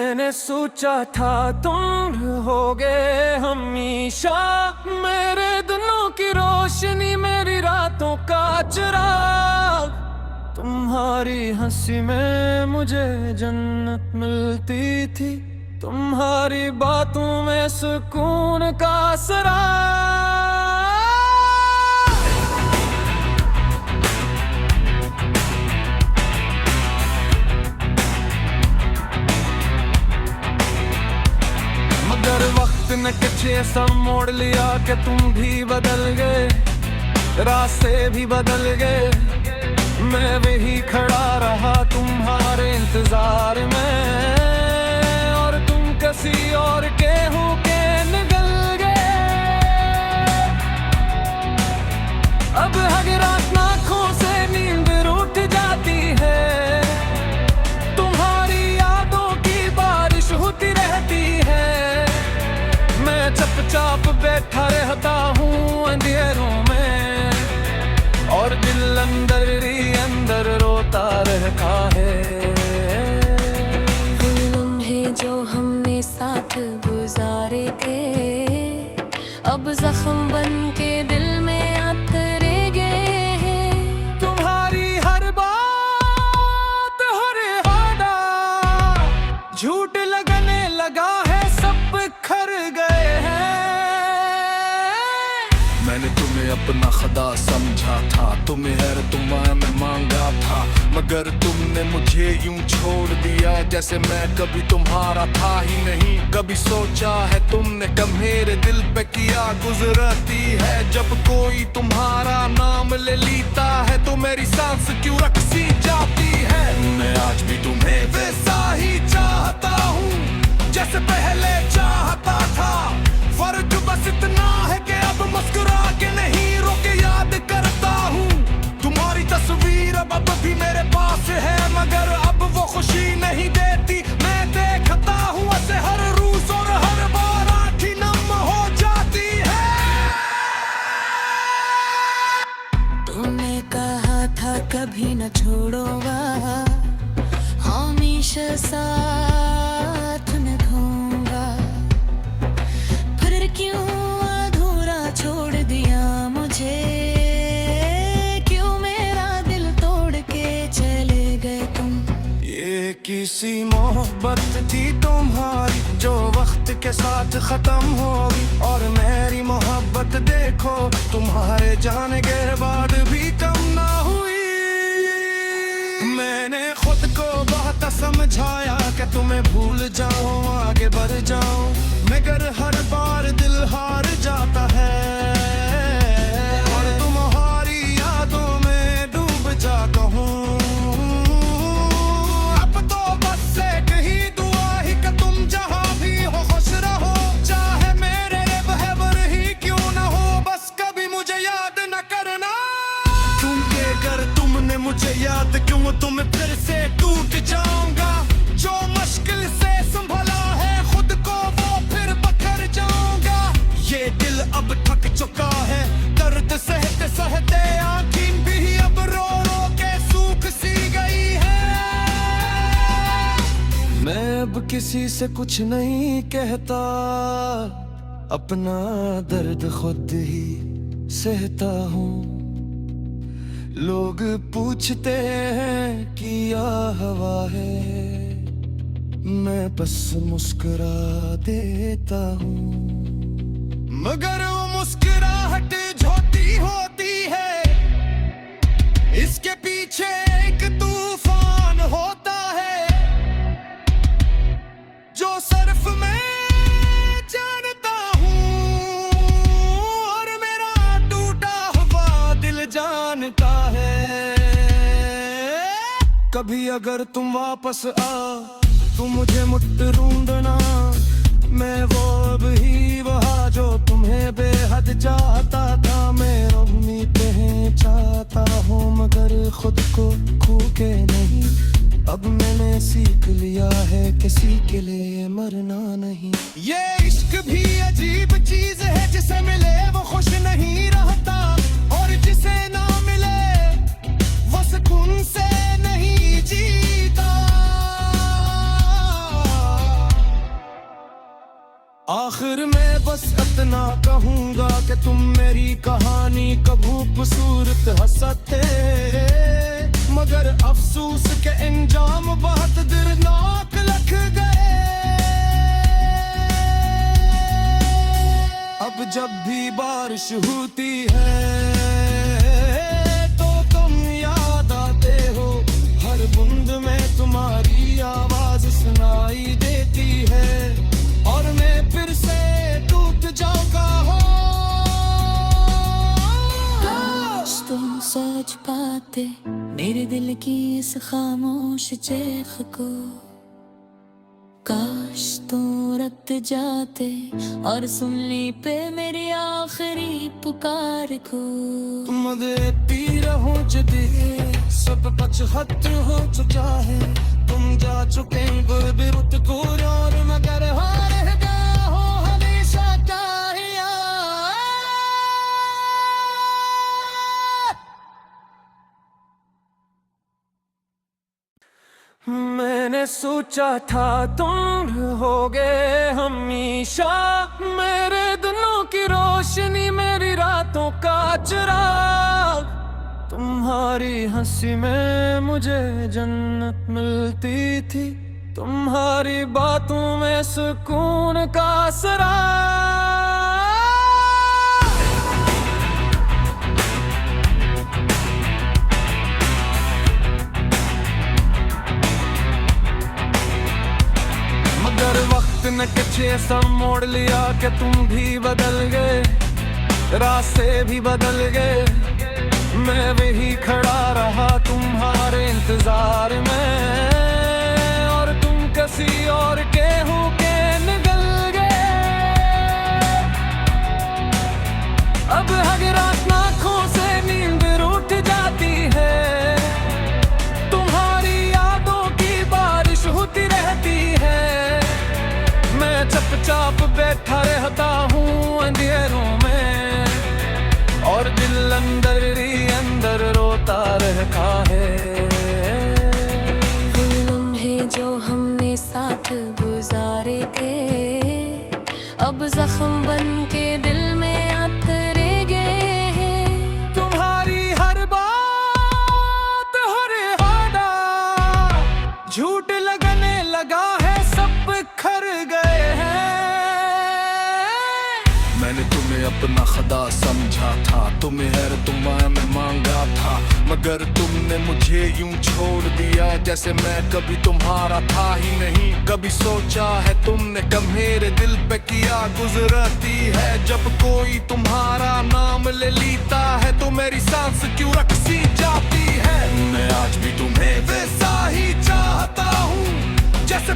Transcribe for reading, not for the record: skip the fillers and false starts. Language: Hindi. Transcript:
मैंने सोचा था तुम रहोगे हमेशा, मेरे दिनों की रोशनी, मेरी रातों का चिराग। तुम्हारी हंसी में मुझे जन्नत मिलती थी, तुम्हारी बातों में सुकून का सराग। मगर वक्त ने कुछ ऐसा मोड़ लिया कि तुम भी बदल गए, रास्ते भी बदल गए। मैं वही खड़ा रहा तुम्हारे इंतजार में, और तुम किसी और के होके निकल गए। अब हर रात आँखों से नींद रूठ जाती है, तुम्हारी यादों की बारिश होती रहती है। मैं चुपचाप बैठा रहता हूँ अंधेरों में, और दिल अंदर ही अंदर रोता रहता है। वो लम्हे जो हमने साथ गुजारे थे, अब जख्म बन के दिल में उतरे गए हैं। तुम्हारी हर बात, हर वादा झूठ लगने लगा है, सब बिखर गए हैं। मैंने तुम्हें अपना खुदा समझा था, तुम्हें हर दुआ में मांगा था, मगर तुमने मुझे यूं छोड़ दिया जैसे मैं कभी तुम्हारा था ही नहीं। कभी सोचा है तुमने कब मेरे दिल पे किया गुजरती है, जब कोई तुम्हारा नाम ले लेता है तो मेरी सांस क्यों रुक सी जाती है। मैं आज भी तुम्हें वैसा ही चाहता हूँ जैसे पहले चाहता था, फर्क बस इतना है कि अब मुस्कुरा के नहीं रोके याद करता हूँ। तुम्हारी तस्वीर अब भी मेरे पास है, मगर अब वो खुशी नहीं देती। मैं देखता हूँ ऐसे हर रोज और हर बार आँखें नम हो जाती है। तुमने कहा था कभी न छोड़ूंगा, हमेशा साथ में दूंगा, फिर क्यों अधूरा छोड़ दिया मुझे, क्यों मेरा दिल तोड़ के चले गए तुम। ये किसी मोहब्बत थी तुम्हारी जो वक्त के साथ खत्म होगी, और मेरी मोहब्बत देखो तुम्हारे जाने के बाद भी कम ना हुई। मैंने खुद को बहुत समझाया कि तुम्हें भूल जाऊं, आगे बढ़ जाऊं, मगर हर बार दिल हार जाता है, और तुम्हारी यादों में डूब जाता हूँ। अब तो बस एक ही दुआ ही कि तुम जहाँ भी हो खुश रहो, चाहे मेरे रहबर ही क्यों ना हो, बस कभी मुझे याद न करना। तुम के कर तुमने मुझे याद क्यों, तुम फिर से टूट जाऊंगा। जो मुश्किल से संभला है खुद को वो फिर बखर जाऊंगा। ये दिल अब थक चुका है, दर्द सहते सहते आँखें भी अब रो रो के सूख सी गई है। मैं अब किसी से कुछ नहीं कहता, अपना दर्द खुद ही सहता हूँ। लोग पूछते हैं कि क्या हवा है, मैं बस मुस्कुरा देता हूँ, मगर वो मुस्कुराहट झूठी होती है, इसके पीछे एक तूफान होता है जो सिर्फ मैं जानता हूँ, और मेरा टूटा हुआ दिल जानता है। कभी अगर तुम वापस आ तुम मुझे मुट्ठ ढूंढना, मैं वो अब ही वहा जो तुम्हें बेहद चाहता था। मैं उम्मीदें चाहता हूँ मगर खुद को खो के नहीं, अब मैंने सीख लिया है किसी के लिए मरना नहीं। ये इश्क भी अजीब चीज है, जिसे मिले वो खुश नहीं रहता, और जिसे ना मिले वो सुकून से नहीं जीता। आखिर में बस इतना कहूंगा कि तुम मेरी कहानी का खूबसूरत हसत थे, मगर अफसोस के इंजाम बहुत दर्दनाक लग गए। अब जब भी बारिश होती है तो तुम याद आते हो, हर बूंद में तुम्हारी आवाज सुनाई देती है, और मैं फिर से टूट जाऊंगा। हो काश तुम सोच पाते मेरे दिल की इस खामोश चीख को, काश तुम रख जाते और सुन ली पे मेरी आखिरी पुकार को। तुम देती रहो जदी सब कुछ खत्म हो चुका है, तुम जा चुके गुरबिरुत को, और मगर हो रहता हो हमेशा का याद। मैंने सोचा था तुम रहोगे हमेशा, मेरे दिनों की रोशनी, मेरी रातों का चिराग। तुम्हारी हंसी में मुझे जन्नत मिलती थी, तुम्हारी बातों में सुकून का सराग। मगर वक्त ने कुछ ऐसा मोड़ लिया कि तुम भी बदल गए, रास्ते भी बदल गए। मैं वही खड़ा रहा तुम्हारे इंतजार में, और तुम किसी और के होके निकल गए। अब हर रात आँखों से नींद रूठ जाती है, तुम्हारी यादों की बारिश होती रहती है। मैं चुपचाप बैठा रहता हूँ अंधेरों में, और दिल अंदर ही अंदर रोता रहता है। वो लम्हे जो हमने साथ गुजारे थे, अब जख्म बन के दिल में उतरे गए हैं। तुम्हारी हर बात, हर वादा झूठ लगने लगा है, सब बिखर गए हैं। मैंने तुम्हें अपना खुदा समझा था, तुम्हें हर दुआ में मांगा था, मगर तुमने मुझे यूं छोड़ दिया जैसे मैं कभी तुम्हारा था ही नहीं। कभी सोचा है तुमने कब मेरे दिल पे किया गुजरती है, जब कोई तुम्हारा नाम ले लेता है तो मेरी सांस क्यों रख सी जाती है। मैं आज भी तुम्हें वैसा ही चाहता हूँ जैसे